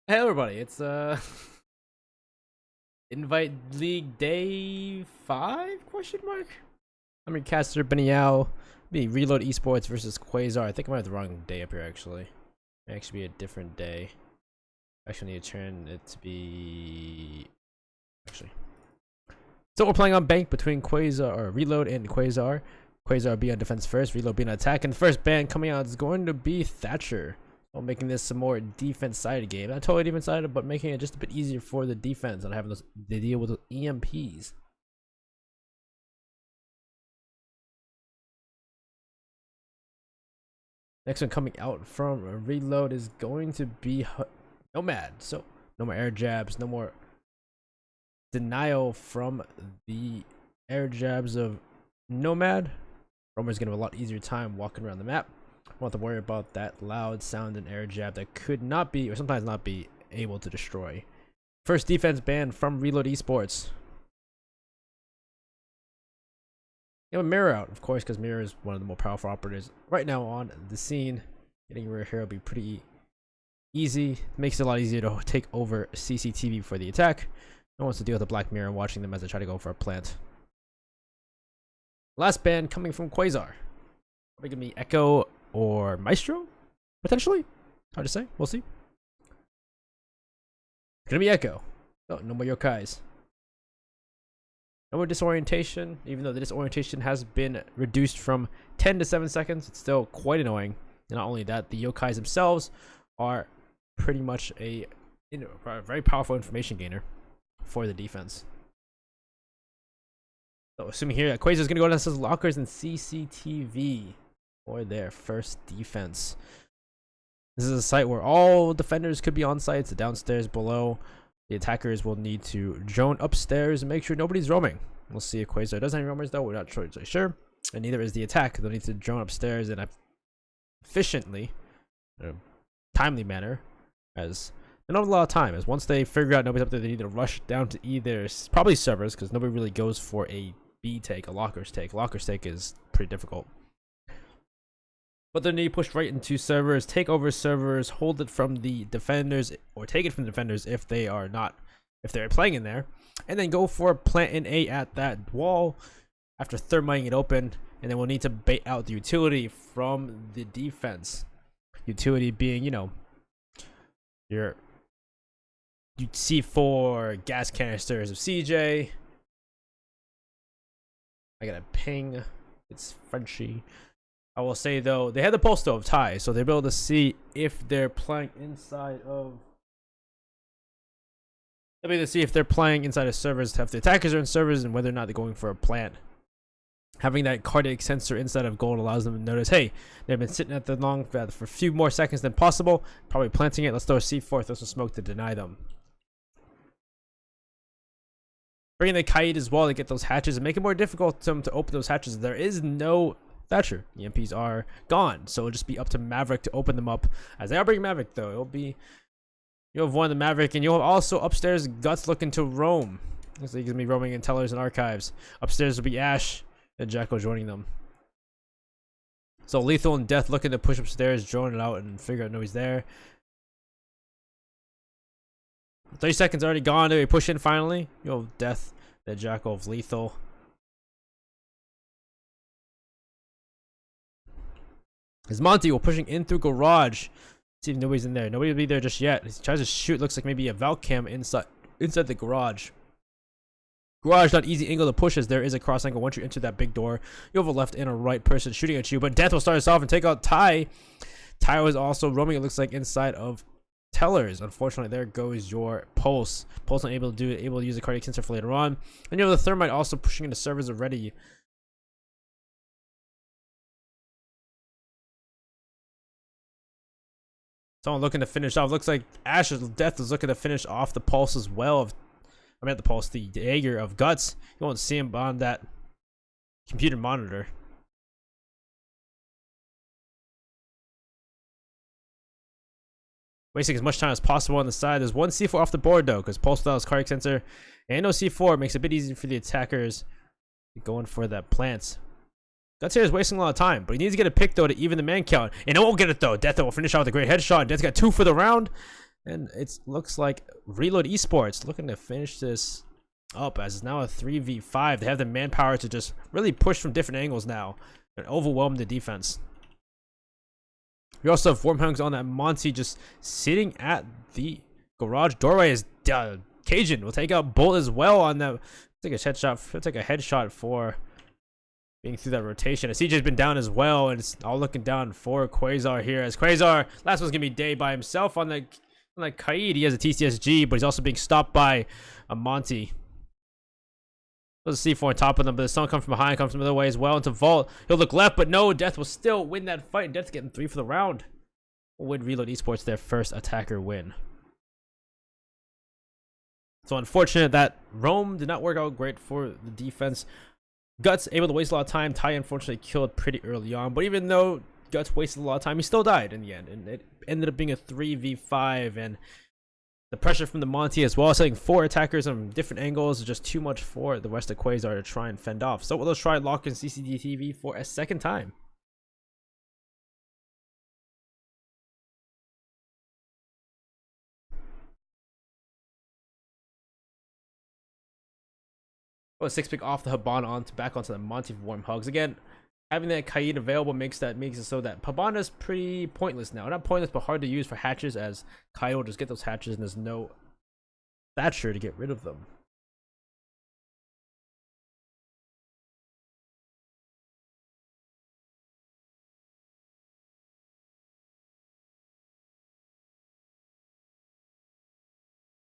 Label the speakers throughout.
Speaker 1: Hey everybody, it's Invite League Day 5 question mark? I'm your caster Benny Yao. Be Reload Esports versus Quasar. I think I might have the wrong day up here actually. It may actually be a different day. I actually need to turn it to be actually. So we're playing on bank between Quasar or Reload and Quasar. Quasar be on defense first, Reload be on attack, and the first ban coming out is going to be Thatcher. While making this a more defense-sided game. Not totally defense-sided, but making it just a bit easier for the defense and having those to deal with those EMPs. Next one coming out from Reload is going to be Nomad. So no more air jabs, no more denial from the air jabs of Nomad. Roamer's gonna have a lot easier time walking around the map. Won't have to worry about that loud sound and air jab that could not be, or sometimes not be, able to destroy. First defense ban from Reload Esports. You have a mirror out, of course, because mirror is one of the more powerful operators right now on the scene. Getting mirror here will be pretty easy. Makes it a lot easier to take over CCTV for the attack. No one wants to deal with the black mirror watching them as they try to go for a plant. Last ban coming from Quasar. Probably gonna be Echo or Maestro, potentially. Hard to say. We'll see. It's gonna be Echo. Oh, no more yokais. No more disorientation. Even though the disorientation has been reduced from 10 to 7 seconds, it's still quite annoying. And not only that, the yokais themselves are pretty much a very powerful information gainer for the defense. So assuming here that Quasar is gonna go down to lockers and CCTV for their first defense. This is a site where all defenders could be on site. It's downstairs below. The attackers will need to drone upstairs and make sure nobody's roaming. We'll see if Quasar does have any roamers though. We're not totally sure. And neither is the attack. They'll need to drone upstairs in a efficiently, timely manner, as they don't have a lot of time. As once they figure out nobody's up there, they need to rush down to either probably servers, because nobody really goes for a B take, a lockers take. Lockers take is pretty difficult. But then they push right into servers, take over servers, hold it from the defenders, or take it from the defenders if they are not, if they're playing in there, and then go for a plant in A at that wall after thermiting it open, and then we'll need to bait out the utility from the defense. Utility being, you know, your C4 gas canisters of CJ. I got a ping. It's Frenchy. I will say though, they had the pulse though of Ty, so they'll be able to see if they're playing inside of. They'll be able to see if they're playing inside of servers, if the attackers are in servers, and whether or not they're going for a plant. Having that cardiac sensor inside of gold allows them to notice, hey, they've been sitting at the long for a few more seconds than possible, probably planting it. Let's throw a C4, throw some smoke to deny them. Bringing the kite as well to get those hatches and make it more difficult to open those hatches. There is no Thatcher. The MPs are gone, so it'll just be up to Maverick to open them up. As they are bringing Maverick though, it'll be, you'll have one the Maverick, and you'll have also upstairs Guts looking to roam. Looks like he's gonna be roaming in tellers and archives. Upstairs will be Ash and Jackal joining them. So Lethal and Death looking to push upstairs, drone it out and figure out nobody's there. 30 seconds already gone. Do we push in finally? You'll have Death, the Jackal of Lethal. As Monty will pushing in through garage. See if nobody's in there. Nobody will be there just yet. He tries to shoot. Looks like maybe a Valcam inside the garage. Garage, not easy angle to push as there is a cross angle. Once you enter that big door, you have a left and a right person shooting at you. But Death will start us off and take out Ty. Ty was also roaming, it looks like, inside of tellers. Unfortunately, there goes your Pulse. Pulse not able to do it, able to use a cardiac sensor for later on. And you have the Thermite also pushing into servers already. Someone looking to finish off. Looks like Ash's Death is looking to finish off the Pulse as well. I meant the Pulse, the Jaeger of Guts. You won't see him on that computer monitor. Wasting as much time as possible on the side. There's one C4 off the board though, because Pulse without his cardiac sensor and no C4 makes it a bit easier for the attackers going for that plants. Guts here is wasting a lot of time, but he needs to get a pick though to even the man count, and it won't get it though. Death will finish out with a great headshot. Death's got 2 for the round. And it looks like Reload Esports looking to finish this up as it's now a 3v5. They have the manpower to just really push from different angles now and overwhelm the defense. We also have Wormhunks on that Monty just sitting at the garage doorway. Is Cajun will take out Bolt as well on that. Take a headshot. Take a headshot for being through that rotation. CJ's been down as well, and it's all looking down for Quasar here. As Quasar, last one's gonna be Day by himself on the Kaid. He has a TCSG, but he's also being stopped by a Monty. There's a C4 on top of them, but the stun comes from behind, comes from the other way as well into Vault. He'll look left, but no, Death will still win that fight. Death's getting 3 for the round. Will win Reload Esports their first attacker win. So unfortunate that Rome did not work out great for the defense. Guts able to waste a lot of time. Ty unfortunately killed pretty early on, but even though Guts wasted a lot of time, he still died in the end, and it ended up being a 3v5, and the pressure from the Monty as well, setting 4 attackers on different angles is just too much for the rest of Quasar to try and fend off. So let's try lock in CCTV for a second time. Oh, 6-pick off the Habana back onto the Monty for warm hugs. Again, having that Kaid available makes it so that Habana is pretty pointless now. Not pointless, but hard to use for hatches, as Kai will just get those hatches and there's no Thatcher to get rid of them.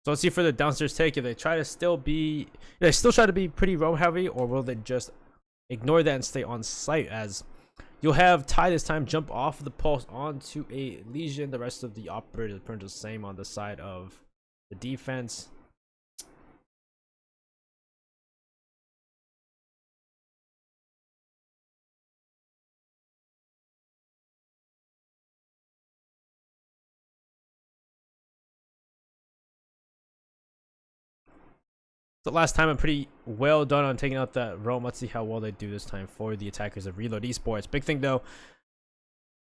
Speaker 1: So let's see for the downstairs take if they try to still be pretty roam heavy, or will they just ignore that and stay on site, as you'll have Ty this time jump off the pulse onto a Legion. The rest of the operators pretty much the same on the side of the defense. The last time I'm pretty well done on taking out that roam. Let's see how well they do this time for the attackers of Reload Esports. Big thing though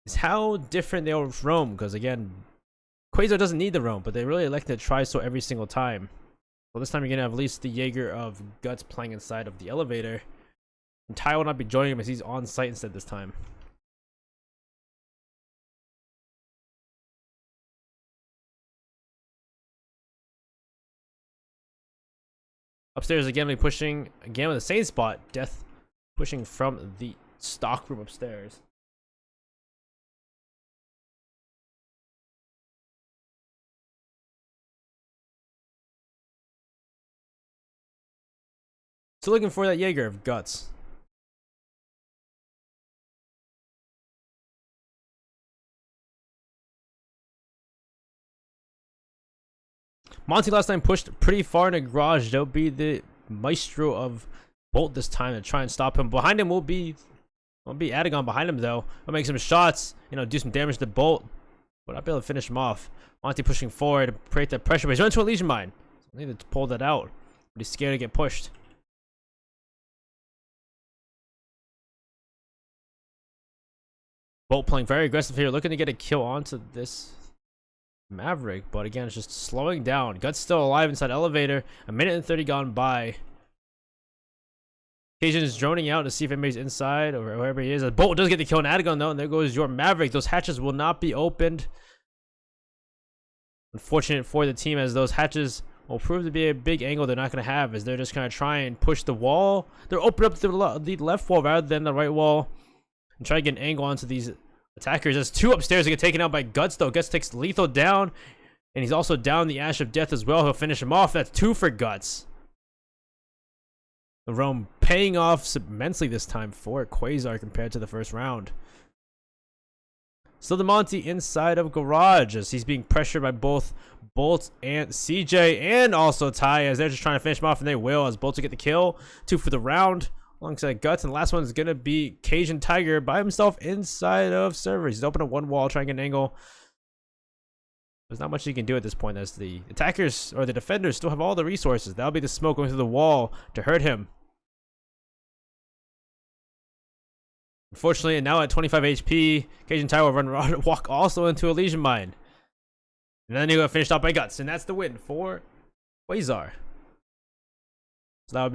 Speaker 1: is how different they'll roam, because again, Quasar doesn't need the roam, but they really like to try so every single time. Well, this time you're gonna have at least the Jaeger of Guts playing inside of the elevator, and Ty will not be joining him as he's on site instead this time. Upstairs again, we pushing again with the same spot. Death pushing from the stock room upstairs. So looking for that Jaeger of Guts. Monty last time pushed pretty far in the garage. There'll be the maestro of Bolt this time to try and stop him. Behind him will be Adagon behind him though. I'll make some shots, do some damage to Bolt, but I'll be able to finish him off. Monty pushing forward to create that pressure, but he's running to a Legion mine. So I need to pull that out, but he's scared to get pushed. Bolt playing very aggressive here, looking to get a kill onto this Maverick, but again, it's just slowing down. Guts still alive inside elevator. A minute and 30 gone by. Cajun is droning out to see if anybody's inside or wherever he is. A Bolt does get the kill on Adagon though, and there goes your Maverick. Those hatches will not be opened. Unfortunate for the team, as those hatches will prove to be a big angle they're not going to have, as they're just going to try and push the wall. They're open up the left wall rather than the right wall and try to get an angle onto these attackers. There's 2 upstairs that get taken out by Guts though. Guts takes lethal down, and he's also down the Ash of Death as well. He'll finish him off. That's 2 for Guts. The roam paying off immensely this time for Quasar compared to the first round. Still the Monty inside of garage as he's being pressured by both Bolt and CJ, and also Ty, as they're just trying to finish him off, and they will, as Bolt will get the kill. 2 for the round alongside Guts, and the last one is going to be Cajun Tiger by himself inside of servers. He's opening one wall, trying to get an angle. There's not much you can do at this point, as the attackers or the defenders still have all the resources. That'll be the smoke going through the wall to hurt him. Unfortunately, and now at 25 HP, Cajun Tiger will walk also into a Legion mine. And then he got finished off by Guts, and that's the win for Quasar. So that would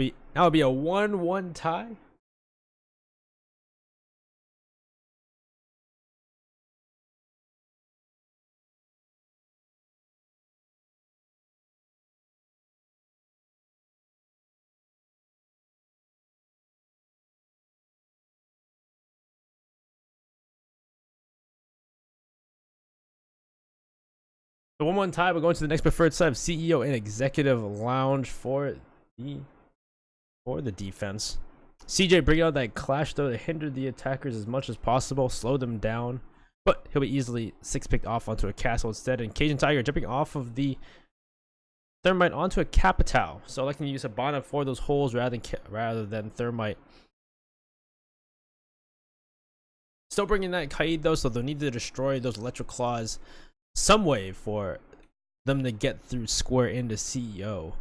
Speaker 1: be a 1-1 tie. The 1-1 tie. We're going to the next preferred side of CEO and Executive Lounge for the defense. CJ bringing out that clash though to hinder the attackers as much as possible, slow them down, but he'll be easily 6-picked off onto a castle instead. And Cajun Tiger jumping off of the Thermite onto a Capital, so I can use a Hibana for those holes rather than Thermite. Still bringing that Kaid though, so they'll need to destroy those Electric Claws some way for them to get through square into CEO.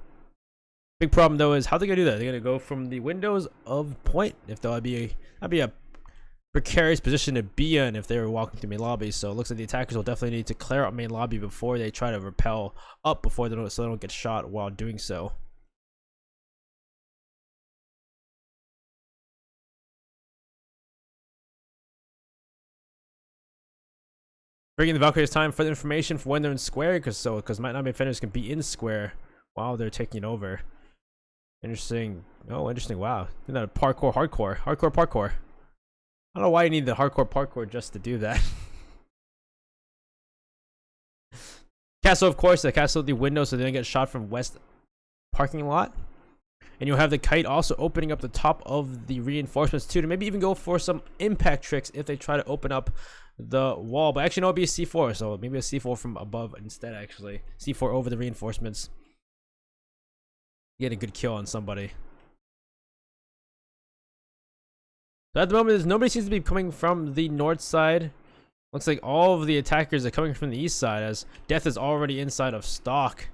Speaker 1: Big problem though is how they're gonna do that. They're gonna go from the windows of point. If that'd be a precarious position to be in if they were walking through main lobby. So it looks like the attackers will definitely need to clear out main lobby before they try to rappel up so they don't get shot while doing so. Bringing the Valkyries time for the information for when they're in square, because might not be defenders can be in square while they're taking over. Interesting. Oh, interesting. Wow. Isn't that a hardcore parkour? I don't know why you need the hardcore parkour just to do that. Castle, of course, the castle the window so they don't get shot from west parking lot. And you'll have the Kite also opening up the top of the reinforcements too, to maybe even go for some impact tricks if they try to open up the wall. But actually no, it'll be a C4, so maybe a C4 from above instead. Actually C4 over the reinforcements, get a good kill on somebody. So at the moment nobody seems to be coming from the north side. Looks like all of the attackers are coming from the east side, as Death is already inside of stock.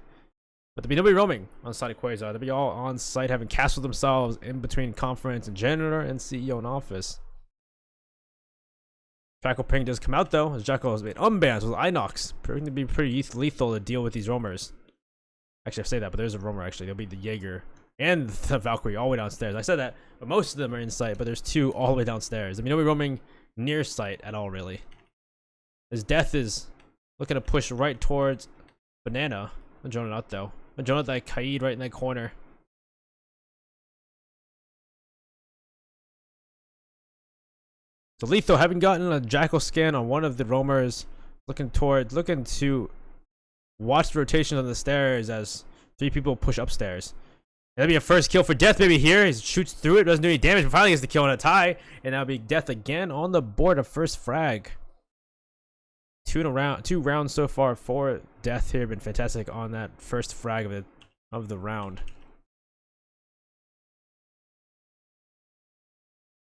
Speaker 1: But there'll be nobody roaming on the side of Quasar. They'll be all on site having castled themselves in between conference and janitor and CEO in office. Jackal Ping does come out though, as Jackal has been unbanned with Inox, proving to be pretty lethal to deal with these roamers. Actually, I say that, but there's a roamer actually. There'll be the Jaeger and the Valkyrie all the way downstairs. I said that, but most of them are in sight, but there's two all the way downstairs. I mean, nobody roaming near sight at all, really. As Death is looking to push right towards Banana. I'm joining out though. I'm joining out that Kaid right in that corner. So Letho, having gotten a Jackal scan on one of the roamers, looking to watch the rotation on the stairs as 3 people push upstairs. That'll be a first kill for Death maybe here. He shoots through it, doesn't do any damage, but finally gets the kill on a tie. And that'll be Death again on the board of first frag. 2 rounds so far for Death here. Been fantastic on that first frag of the round.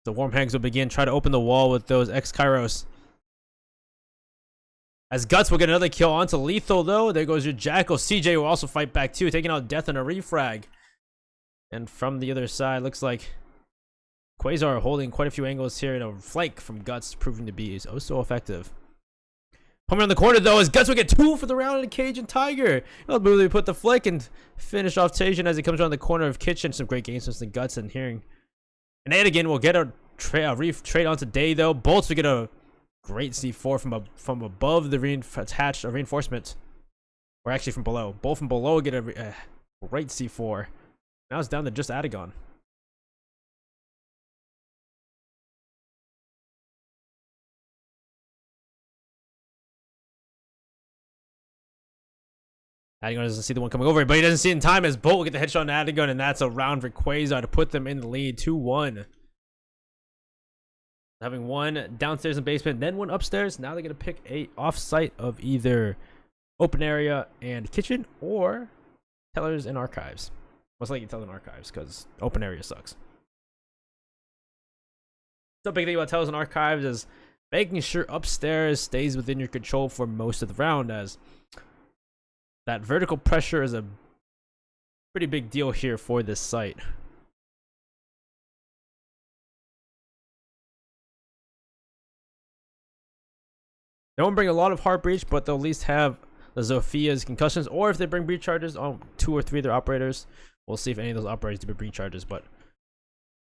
Speaker 1: The Warm Hands will begin. Try to open the wall with those X-Kairos. As Guts will get another kill onto Lethal though. There goes your Jackal. CJ will also fight back too, taking out Death in a refrag. And from the other side, looks like Quasar holding quite a few angles here in a flank from Guts, proving to be so effective. Coming around the corner though, as Guts will get 2 for the round in Cajun Tiger. He'll really put the flick and finish off Tajin as he comes around the corner of Kitchen. Some great games from the Guts and hearing. And Anakin will get a trade onto Day though. Bolts will get a great C4 from above the attached reinforcement, or actually from below. Both from below get a great C4. Now it's down to just Adagon. Adagon doesn't see the one coming over, but he doesn't see it in time as Bolt will get the headshot on Adagon, and that's a round for Quasar to put them in the lead 2-1. Having one downstairs in basement, then one upstairs. Now they're going to pick a off-site of either open area and kitchen or tellers and archives. Most likely tellers and archives because open area sucks. The big thing about tellers and archives is making sure upstairs stays within your control for most of the round, as that vertical pressure is a pretty big deal here for this site. They won't bring a lot of heart breach, but they'll at least have the Zophia's concussions, or if they bring breach charges on 2 or 3 of their operators. We'll see if any of those operators do breach charges, but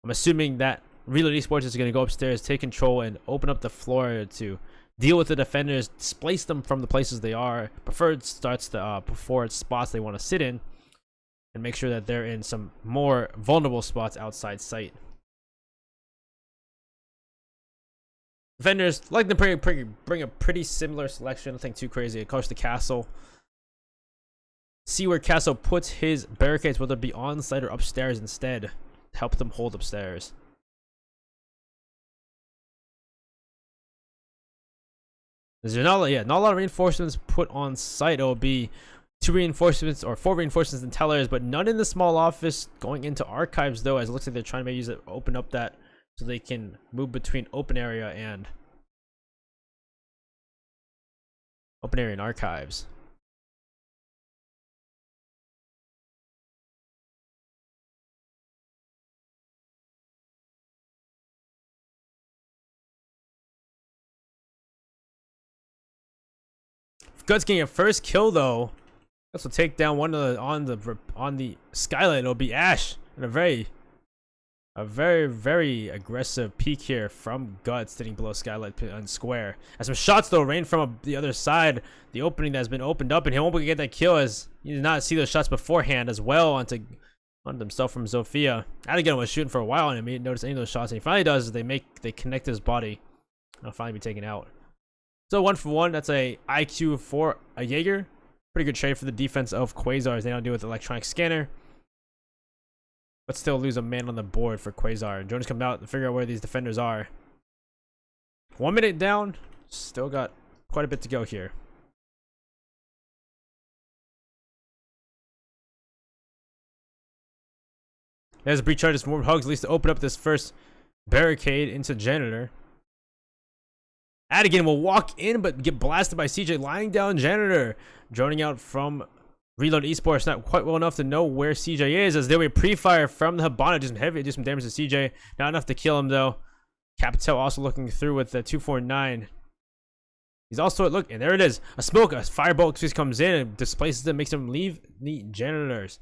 Speaker 1: I'm assuming that Reload Esports is going to go upstairs, take control, and open up the floor to deal with the defenders, displace them from the places they are, preferred spots they want to sit in, and make sure that they're in some more vulnerable spots outside sight. Defenders like to bring a pretty similar selection, nothing too crazy. Of course, the castle. See where castle puts his barricades, whether it be on site or upstairs instead, to help them hold upstairs. There's not a lot of reinforcements put on site. It'll be 2 reinforcements or 4 reinforcements in tellers, but none in the small office going into archives though, as it looks like they're trying to maybe use it, open up that so they can move between open area and archives. Guts getting a first kill though. Guts will take down one of the on the skylight. It'll be Ash and a very aggressive peek here from Guts, sitting below skylight on square. As some shots though rain from the other side, the opening that's been opened up, and he won't be able to get that kill as he did not see those shots beforehand as well onto himself from Zofia. Adigan was shooting for a while and he didn't notice any of those shots, and he finally does is they connect his body. And he'll finally be taken out. So 1 for 1. That's a IQ for a Jaeger. Pretty good trade for the defense of Quasar as they don't deal with the electronic scanner. But still lose a man on the board for Quasar. Jonas comes out to figure out where these defenders are. 1 minute down. Still got quite a bit to go here. There's a breach charges from Warm Hugs, at least to open up this first barricade into Janitor. Adigan will walk in but get blasted by CJ, lying down Janitor. Droning out from Reload Esports, not quite well enough to know where CJ is, as there will be pre-fire from the Habana. Do some damage to CJ. Not enough to kill him though. Capital also looking through with the 249. He's also look, and there it is. A smoke, a firebolt just comes in and displaces them, makes them leave the Janitors.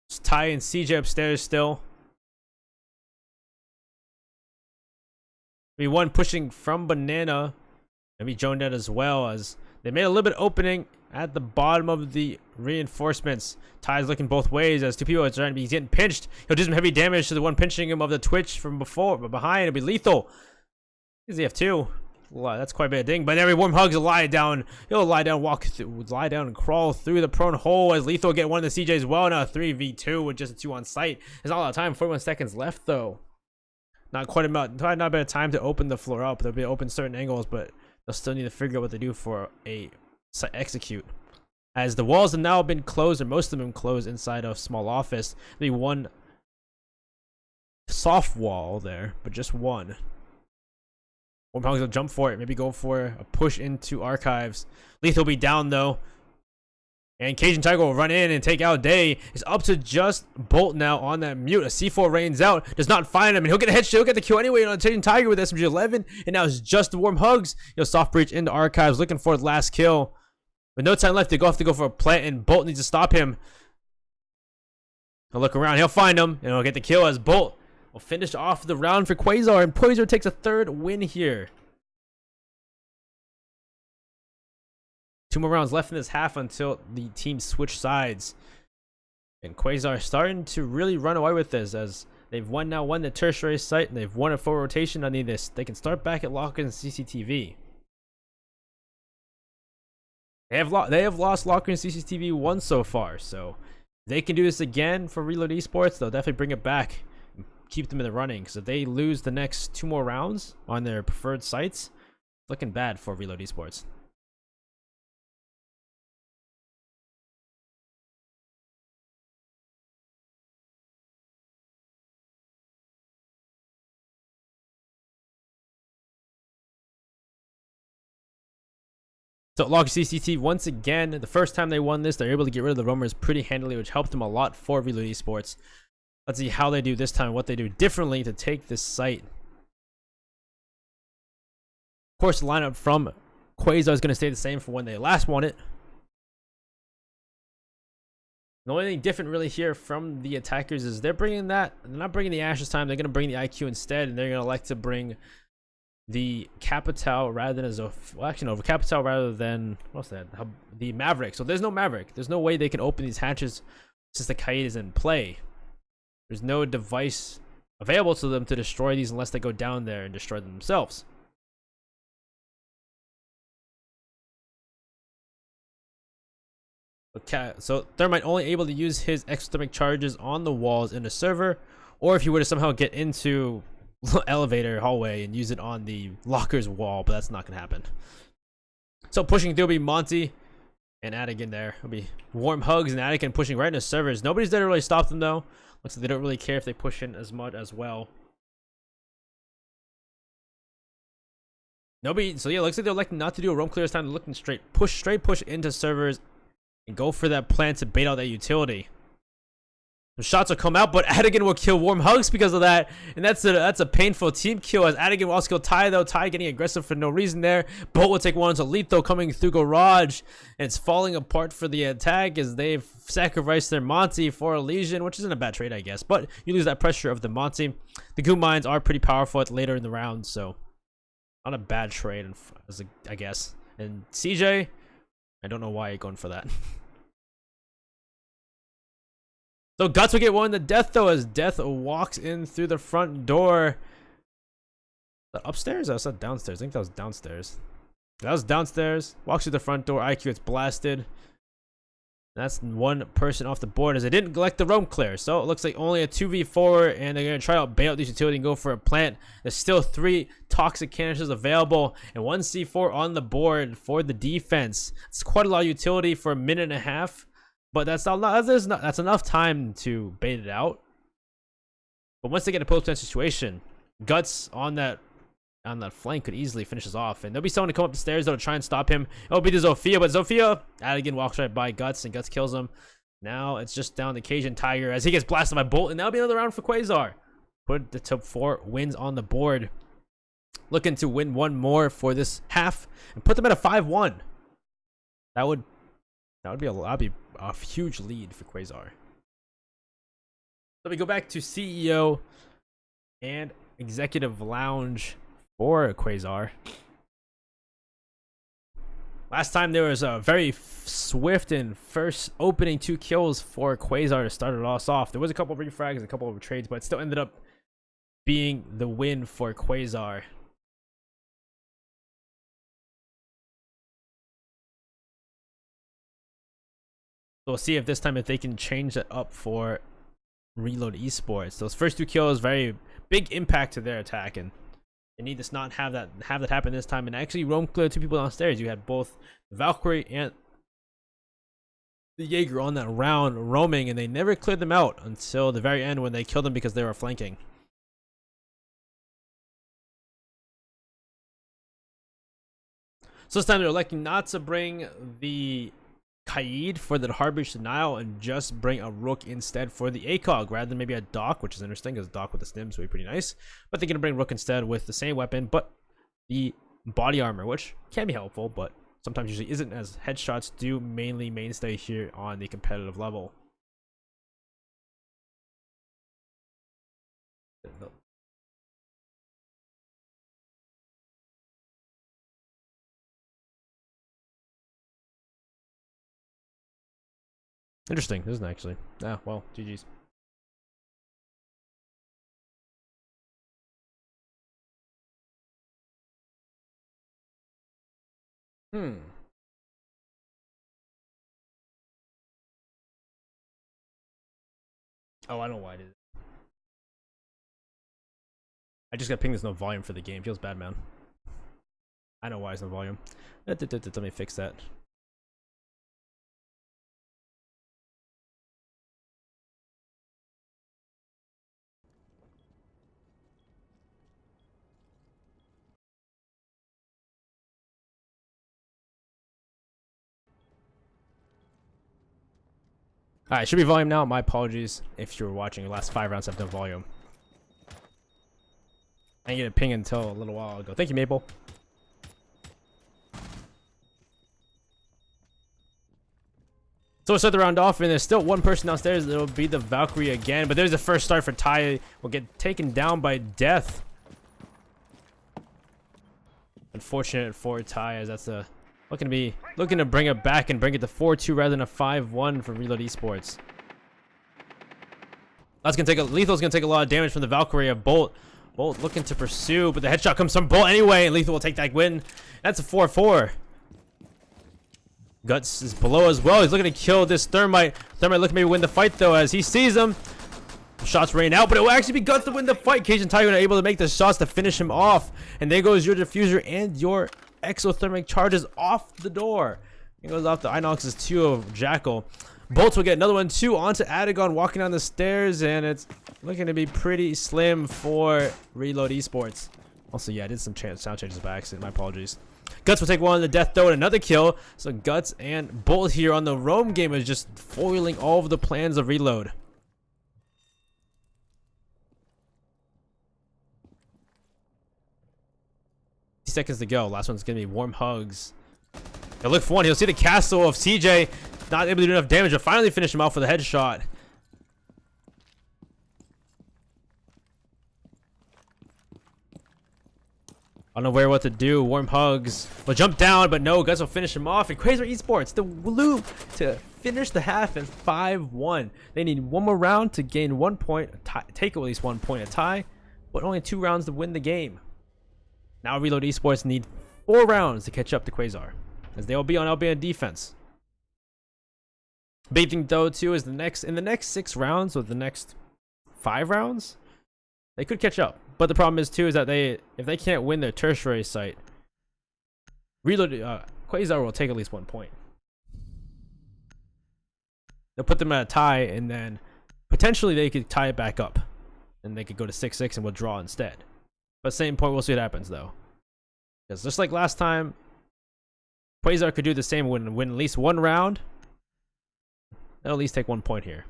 Speaker 1: It's Ty and CJ upstairs still. Maybe one pushing from Banana. Maybe Joan dead as well, as they made a little bit of opening at the bottom of the reinforcements. Ty's looking both ways as 2 people are trying to be getting pinched. He'll do some heavy damage to the one pinching him of the twitch from before, but behind it'll be lethal. He's the F2. That's quite a bit of ding, but every Warm Hugs will lie down. He'll lie down, lie down and crawl through the prone hole as Lethal will get one of the CJs well. Now a 3v2 with just a 2 on site. There's not a lot of time. 41 seconds left though. Not quite not a bit of time to open the floor up. They'll be open certain angles, but they'll still need to figure out what to do for a execute. As the walls have now been closed, or most of them closed inside a small office. There'll be one soft wall there, but just one. Warm Hugs will jump for it, maybe go for a push into archives. Lethal will be down though. And Cajun Tiger will run in and take out Day. It's up to just Bolt now on that mute. A C4 rains out, does not find him, and he'll get a headshot. He'll get the kill anyway on Cajun Tiger with SMG-11. And now it's just the Warm Hugs. He'll soft breach into archives, looking for the last kill. With no time left, they have to go for a plant, and Bolt needs to stop him. He'll look around, he'll find him, and he'll get the kill as Bolt will finish off the round for Quasar, and Quasar takes a 3rd win here. 2 more rounds left in this half until the teams switch sides. And Quasar starting to really run away with this, as they've won the tertiary site, and they've won a full rotation on this. They can start back at lockers and CCTV. They have lost locker and CCTV once so far, so if they can do this again for Reload Esports, they'll definitely bring it back and keep them in the running. Because if they lose the next 2 more rounds on their preferred sites, it's looking bad for Reload Esports. So Locker CCT, once again, the first time they won this, they're able to get rid of the roamers pretty handily, which helped them a lot for Reload Esports. Let's see how they do this time, what they do differently to take this site. Of course, the lineup from Quasar is going to stay the same from when they last won it. The only thing different really here from the attackers is they're not bringing the Ash this time. They're going to bring the IQ instead, and they're going to elect to bring the Capital rather than the Capital rather than, what's that? The Maverick. So there's no Maverick. There's no way they can open these hatches since the Kaid is in play. There's no device available to them to destroy these unless they go down there and destroy them themselves. Okay, so Thermite only able to use his exothermic charges on the walls in the server, or if he were to somehow get into elevator hallway and use it on the locker's wall, but that's not gonna happen. So pushing through will be Monty and Attic in there. It'll be warm hugs and Attic and pushing right into servers. Nobody's there to really stop them though. Looks like they don't really care if they push in as much as well. Nobody, so yeah, looks like they're electing not to do a roam clear this time. They're looking straight push into servers and go for that plan to bait out that utility. The shots will come out, but Adigan will kill Warm Hugs because of that, and that's a painful team kill as Adigan will also kill Ty though. Ty getting aggressive for no reason there. Bolt will take one into Lethal coming through Garage, and it's falling apart for the attack as they've sacrificed their Monty for a Legion, which isn't a bad trade, I guess. But you lose that pressure of the Monty. The Goon Mines are pretty powerful at later in the round, so not a bad trade, I guess. And CJ, I don't know why you're going for that. So Guts will get one to Death though as Death walks in through the front door. Is that upstairs? I said downstairs. I think that was downstairs. That was downstairs. Walks through the front door. IQ gets blasted. That's one person off the board as they didn't collect the roam clear. So it looks like only a 2v4 and they're going to try to bail out these utility and go for a plant. There's still 3 toxic canisters available and 1 C4 on the board for the defense. It's quite a lot of utility for a minute and a half, but that's that's enough time to bait it out. But once they get a post-plant situation, Guts on that flank could easily finish us off, and there'll be someone to come up the stairs though to try and stop him. It'll be the Zofia, but Zofia Adigan walks right by Guts and Guts kills him. Now it's just down to Cajun Tiger as he gets blasted by Bolt, and that'll be another round for Quasar. Put the top 4 wins on the board, looking to win one more for this half and put them at a 5-1. That would be a huge lead for Quasar. So we go back to CEO and Executive Lounge for Quasar. Last time there was a very swift and first opening 2 kills for Quasar to start it all off. There was a couple of refrags and a couple of trades, but it still ended up being the win for Quasar. So we'll see if this time if they can change that up for Reload Esports. Those first 2 kills, very big impact to their attack, and they need to not have that happen this time. And actually roam clear 2 people downstairs. You had both the Valkyrie and the Jaeger on that round roaming, and they never cleared them out until the very end when they killed them because they were flanking. So this time they're electing not to bring the Kaid for the Harbage Denial and just bring a Rook instead for the ACOG rather than maybe a Doc, which is interesting because Doc with the Stims would be pretty nice. But they're going to bring Rook instead with the same weapon, but the body armor, which can be helpful, but sometimes usually isn't, as headshots do mainly mainstay here on the competitive level. Interesting, isn't it, actually? Ah, well, GG's. Oh, I don't know why it is. I just got pinged there's no volume for the game. Feels bad, man. I know why there's no volume. Let me fix that. Alright, should be volume now. My apologies if you were watching the last 5 rounds have no volume. I didn't get a ping until a little while ago. Thank you, Maple. So we'll start the round off, and there's still one person downstairs. It'll be the Valkyrie again, but there's the first start for Ty. Will get taken down by Death. Unfortunate for Ty, as that's looking to bring it back and bring it to 4-2 rather than a 5-1 for Reload Esports. Lethal's gonna take a lot of damage from the Valkyrie of Bolt. Bolt looking to pursue, but the headshot comes from Bolt anyway, and Lethal will take that win. That's a 4-4. Guts is below as well. He's looking to kill this Thermite. Thermite looking to maybe win the fight though, as he sees him. Shots rain out, but it will actually be Guts to win the fight. Cage and Tiger are able to make the shots to finish him off, and there goes your diffuser and your exothermic charges off the door. It goes off the Inox's 2 of Jackal. Bolts will get another one too onto Adagon walking down the stairs, and it's looking to be pretty slim for Reload Esports. Also, yeah, I did some sound changes by accident. My apologies. Guts will take one on the death throw and another kill. So Guts and Bolt here on the roam game is just foiling all of the plans of Reload. Seconds to go. Last one's gonna be warm hugs. He'll look for one. He'll see the castle of CJ. Not able to do enough damage to finally finish him off with a headshot. Unaware what to do. Warm hugs. Will jump down, but no. Guts will finish him off. And Quasar Esports, the loop to finish the half in 5-1. They need one more round to gain 1 point, take at least 1 point, a tie, but only 2 rounds to win the game. Now Reload Esports need 4 rounds to catch up to Quasar, as they will be on LB defense. Big thing though too is in the next 6 rounds, or the next 5 rounds, they could catch up. But the problem is too is that if they can't win their tertiary site, Quasar will take at least 1 point. They'll put them at a tie, and then potentially they could tie it back up, and they could go to 6-6 and withdraw instead. But same point, we'll see what happens though. Because just like last time, Quasar could do the same, win at least 1 round. They'll at least take 1 point here.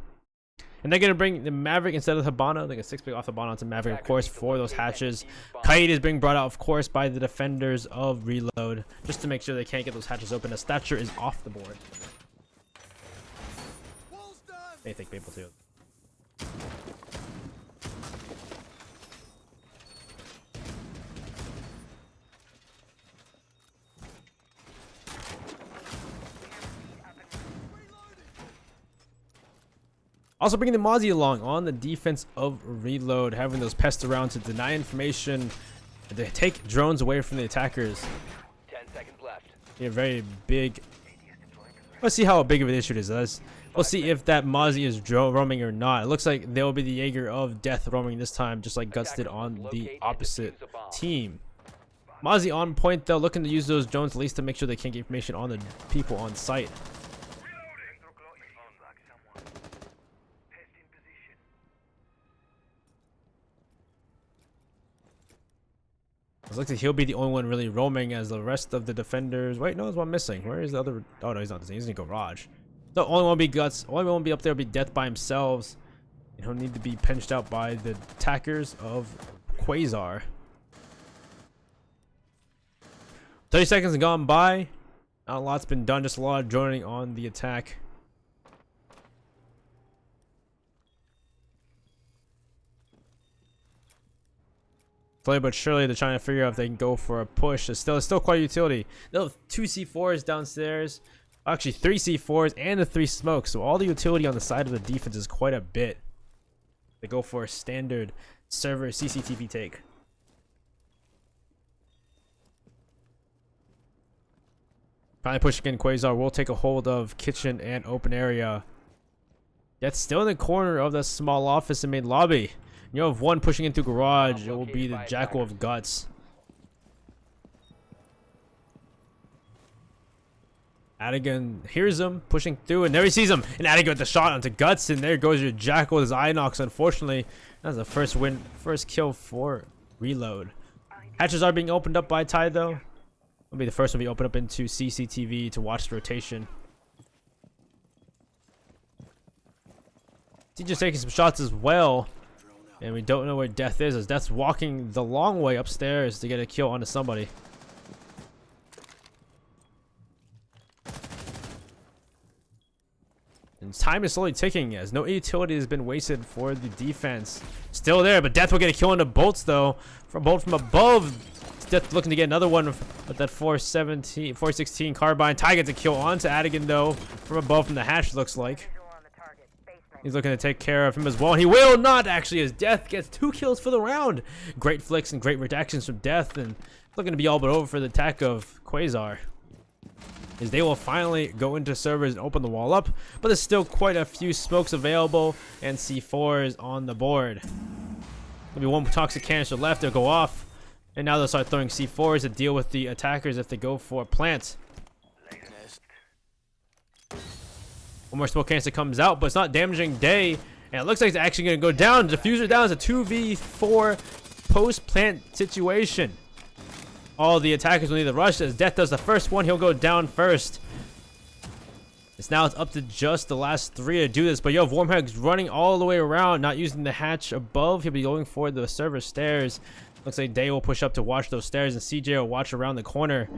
Speaker 1: And they're going to bring the Maverick instead of Hibana. They get 6-pick off Hibana onto Maverick, of course, for those hatches. Kite is being brought out, of course, by the defenders of Reload, just to make sure they can't get those hatches open. The Stature is off the board. They think people too. Also bringing the Mozzie along on the defense of Reload, having those pests around to deny information, to take drones away from the attackers.
Speaker 2: 10 seconds left.
Speaker 1: Yeah, very big. Let's see how big of an issue it is. We'll see if that Mozzie is roaming or not. It looks like there will be the Jaeger of Death roaming this time, just like Guts did on the opposite team. Mozzie on point though, looking to use those drones at least to make sure they can't get information on the people on site. It looks like he'll be the only one really roaming, as the rest of the defenders. Wait, no, there's one missing. Where is the other? Oh no, he's not. He's in Garage. The only one will be Guts. Only one will be up there will be Death by himself. And he'll need to be pinched out by the attackers of Quasar. 30 seconds have gone by. Not a lot's been done. Just a lot of droning on the attack. Slowly but surely, they're trying to figure out if they can go for a push. It's still quite a utility. They'll have 2 C4s downstairs. Actually, 3 C4s and the 3 smokes. So all the utility on the side of the defense is quite a bit. They go for a standard server CCTV take. Finally pushing in. Quasar will take a hold of kitchen and open area. That's still in the corner of the small office and main lobby. You have one pushing into garage. It will be the Jackal of Guts. Adigan hears him pushing through, and there he sees him. And Adigan with the shot onto Guts, and there goes your Jackal with his Inox. Unfortunately, that's the first kill for Reload. Hatches are being opened up by Ty though. Will be the first one to be opened up into CCTV to watch the rotation. He's just taking some shots as well. And we don't know where Death is, as Death's walking the long way upstairs to get a kill onto somebody. And time is slowly ticking as no utility has been wasted for the defense. Still there, but Death will get a kill into bolts though. Bolt from above. Death looking to get another one with that 416 carbine. Ty gets a kill onto Adigan though from above from the hatch, looks like. He's looking to take care of him as well. He will not actually, as Death gets 2 kills for the round. Great flicks and great reactions from Death, and looking to be all but over for the attack of Quasar. As they will finally go into servers and open the wall up, but there's still quite a few smokes available and C4s on the board. Maybe one toxic canister left, they'll go off, and now they'll start throwing C4s to deal with the attackers if they go for plants. One more smoke canister comes out, but it's not damaging Day, and it looks like it's actually going to go down. Diffuser down is a 2v4 post-plant situation. All the attackers will need to rush as Death does the first one. He'll go down first. It's up to just the last 3 to do this, but you have Wormhugs running all the way around, not using the hatch above. He'll be going for the server stairs. Looks like Day will push up to watch those stairs, and CJ will watch around the corner.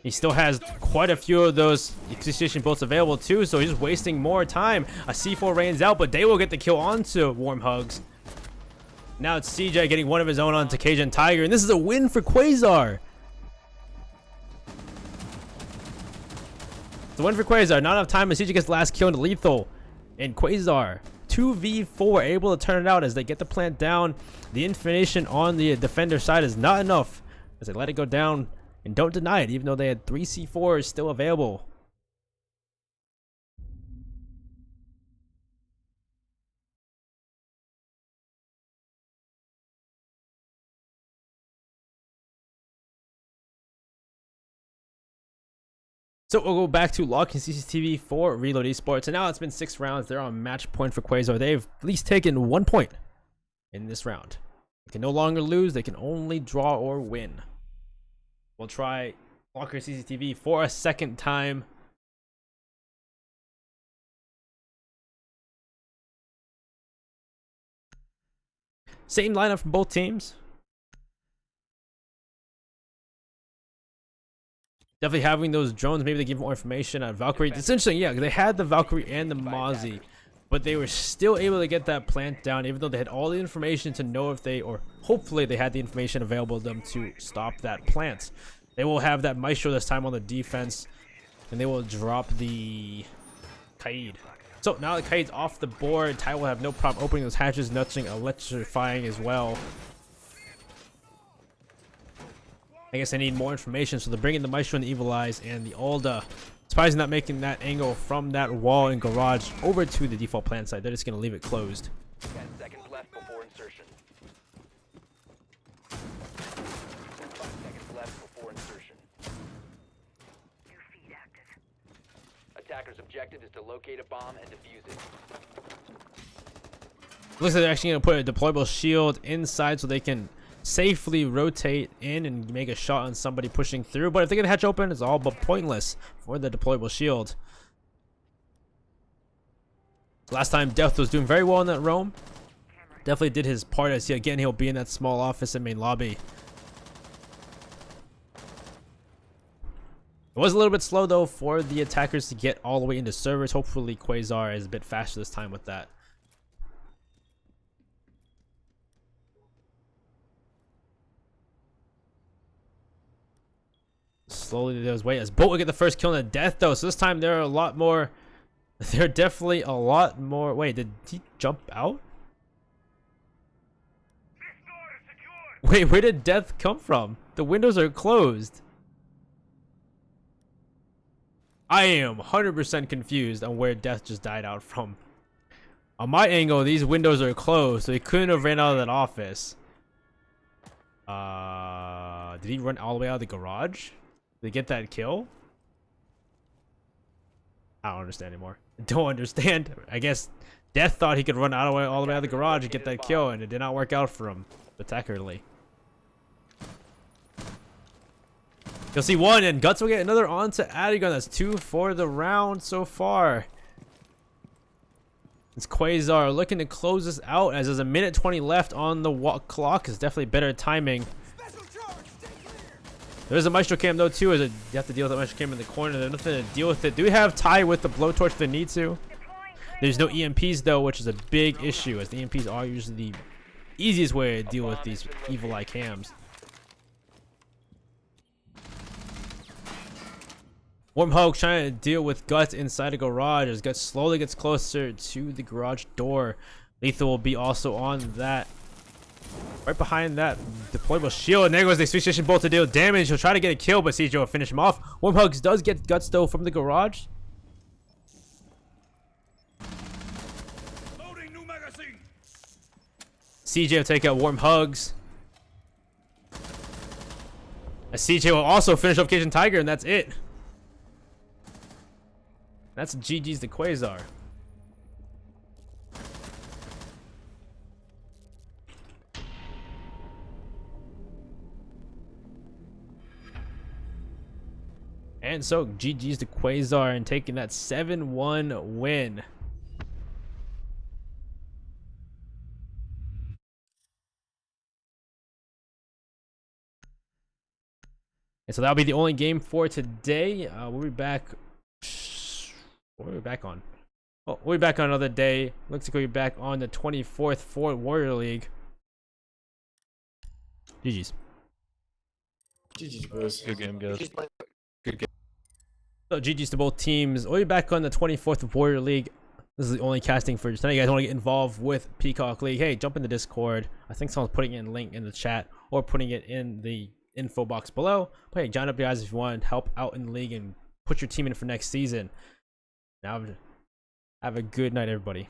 Speaker 1: He still has quite a few of those execution bolts available too, so he's just wasting more time. A C4 rains out, but Day will get the kill onto Wormhugs. Now it's CJ getting one of his own onto Cajun Tiger, and this is a win for Quasar. It's a win for Quasar. Not enough time, and CJ gets the last kill into lethal. And Quasar 2v4 able to turn it out as they get the plant down. The information on the defender side is not enough as they let it go down and don't deny it, even though they had 3 C4s still available. So we'll go back to locking CCTV for Reload Esports, and now it's been 6 rounds. They're on match point for Quasar. They've at least taken 1 point in this round. They can no longer lose. They can only draw or win. We'll try Locker CCTV for a second time. Same lineup from both teams. Definitely having those drones, maybe they give more information on Valkyrie. It's interesting, yeah, they had the Valkyrie and the Mozzie, but they were still able to get that plant down, even though they had all the information to know if they, or hopefully they had the information available to them to stop that plant. They will have that Maestro this time on the defense, and they will drop the Kaid. So now that Kaid's off the board, Ty will have no problem opening those hatches, nudging, electrifying as well. I guess I need more information, so they're bringing the Maestro and the Evil Eyes and the Alda. Surprising not making that angle from that wall and garage over to the default plant side. They're just going to leave it closed.
Speaker 2: 10 seconds left before insertion. 5 seconds left before insertion. New feed active. Attacker's objective is to locate a bomb and defuse it.
Speaker 1: Looks like they're actually going to put a deployable shield inside so they can safely rotate in and make a shot on somebody pushing through, but if they get a hatch open, it's all but pointless for the deployable shield. Last time Death was doing very well in that roam. Definitely did his part, as he'll be in that small office in main lobby. It was a little bit slow though for the attackers to get all the way into servers. Hopefully Quasar is a bit faster this time with that. Slowly there's way as Boat will get the first kill in the Death though, so this time there are a lot more. They're definitely a lot more. Wait, did he jump out? Wait, where did Death come from? The windows are closed. I am 100% confused on where Death just died out from. On my angle, these windows are closed, so he couldn't have ran out of that office. Did he run all the way out of the garage? Did he get that kill? I don't understand anymore. I don't understand. I guess Death thought he could run all the way out of the garage and get that kill, and it did not work out for him spectacularly. You'll see one, and Guts will get another onto Adigan. That's 2 for the round so far. It's Quasar looking to close this out as there's a minute 20 left on the clock. It's definitely better timing. There's a Maestro Cam though too. You have to deal with the Maestro Cam in the corner. There's nothing to deal with it. Do we have tie with the blowtorch if they need to? There's no EMPs though, which is a big issue, as the EMPs are usually the easiest way to deal with these evil eye cams. Wormhog trying to deal with Guts inside the garage as Guts slowly gets closer to the garage door. Lethal will be also on that. Right behind that deployable shield. And there goes the Sweet Station Bolt to deal damage. He'll try to get a kill, but CJ will finish him off. Wormhugs does get Guts though from the garage.
Speaker 3: Loading new magazine.
Speaker 1: CJ will take out Wormhugs. CJ will also finish off Cajun Tiger, and that's it. That's GG's the Quasar. And so GG's the Quasar and taking that 7-1 win. And so that'll be the only game for today. We'll be back. What are we back on? Oh, we'll be back on another day. Looks like we'll be back on the 24th for Warrior League. GG's.
Speaker 4: GG's, boys.
Speaker 5: Good game, guys. Good game.
Speaker 1: So GG's to both teams. We'll be back on the 24th of Warrior League. This is the only casting for tonight. You guys want to get involved with Peacock League? Hey, jump in the Discord. I think someone's putting in a link in the chat or putting it in the info box below. But hey, join up, guys, if you want to help out in the league and put your team in for next season. Now, have a good night, everybody.